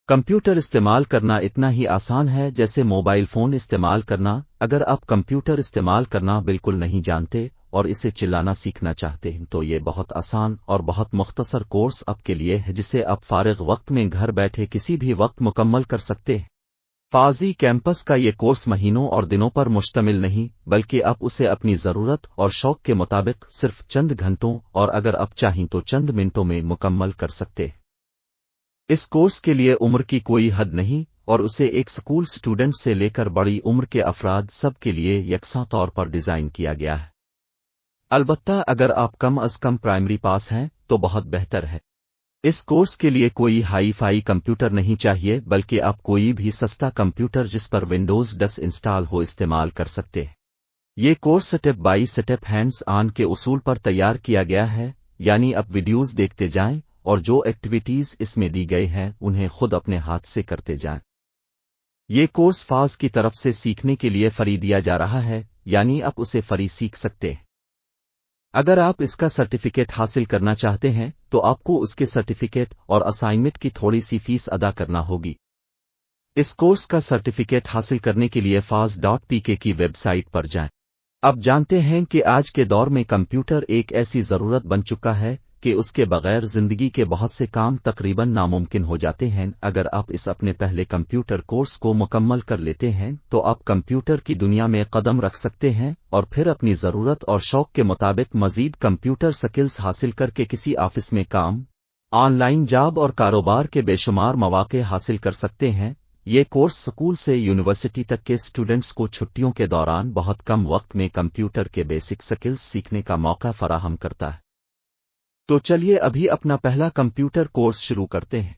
Computer استعمال کرنا اتنا ہی آسان ہے جیسے موبائل فون استعمال کرنا۔ اگر آپ کمپیوٹر استعمال کرنا بالکل نہیں جانتے اور اسے چلانا سیکھنا چاہتے ہیں تو یہ بہت آسان اور بہت مختصر کورس آپ کے لیے ہے جسے آپ فارغ وقت میں گھر بیٹھے کسی بھی وقت مکمل کر سکتے ہیں۔ فازی کیمپس کا یہ کورس مہینوں اور دنوں پر مشتمل نہیں بلکہ آپ اسے اپنی ضرورت اور شوق کے مطابق صرف چند گھنٹوں اور اگر آپ چاہیں تو چند منٹوں میں مکمل کر سکتے ہیں۔ اس کورس کے لیے عمر کی کوئی حد نہیں اور اسے ایک اسکول اسٹوڈنٹ سے لے کر بڑی عمر کے افراد سب کے لیے یکساں طور پر ڈیزائن کیا گیا ہے۔ البتہ اگر آپ کم از کم پرائمری پاس ہیں تو بہت بہتر ہے۔ اس کورس کے لیے کوئی ہائی فائی کمپیوٹر نہیں چاہیے بلکہ آپ کوئی بھی سستا کمپیوٹر جس پر ونڈوز 10 انسٹال ہو استعمال کر سکتے ہیں۔ یہ course step by step hands on کے اصول پر تیار کیا گیا ہے، یعنی آپ ویڈیوز دیکھتے جائیں اور جو ایکٹیویٹیز اس میں دی گئی ہیں انہیں خود اپنے ہاتھ سے کرتے جائیں۔ یہ کورس فاز کی طرف سے سیکھنے کے لیے فری دیا جا رہا ہے، یعنی آپ اسے فری سیکھ سکتے ہیں۔ اگر آپ اس کا سرٹیفکیٹ حاصل کرنا چاہتے ہیں تو آپ کو اس کے سرٹیفکیٹ اور اسائنمنٹ کی تھوڑی سی فیس ادا کرنا ہوگی۔ اس کورس کا سرٹیفکیٹ حاصل کرنے کے لیے faz.pk کی ویب سائٹ پر جائیں۔ اب جانتے ہیں کہ آج کے دور میں کمپیوٹر ایک ایسی ضرورت بن چکا ہے کہ اس کے بغیر زندگی کے بہت سے کام تقریباً ناممکن ہو جاتے ہیں۔ اگر آپ اس اپنے پہلے کمپیوٹر کورس کو مکمل کر لیتے ہیں تو آپ کمپیوٹر کی دنیا میں قدم رکھ سکتے ہیں اور پھر اپنی ضرورت اور شوق کے مطابق مزید کمپیوٹر سکلز حاصل کر کے کسی آفس میں کام، آن لائن جاب اور کاروبار کے بے شمار مواقع حاصل کر سکتے ہیں۔ یہ کورس اسکول سے یونیورسٹی تک کے اسٹوڈنٹس کو چھٹیوں کے دوران بہت کم وقت میں کمپیوٹر کے بیسک سکلز سیکھنے کا موقع فراہم کرتا ہے۔ تو چلیے ابھی اپنا پہلا کمپیوٹر کورس شروع کرتے ہیں۔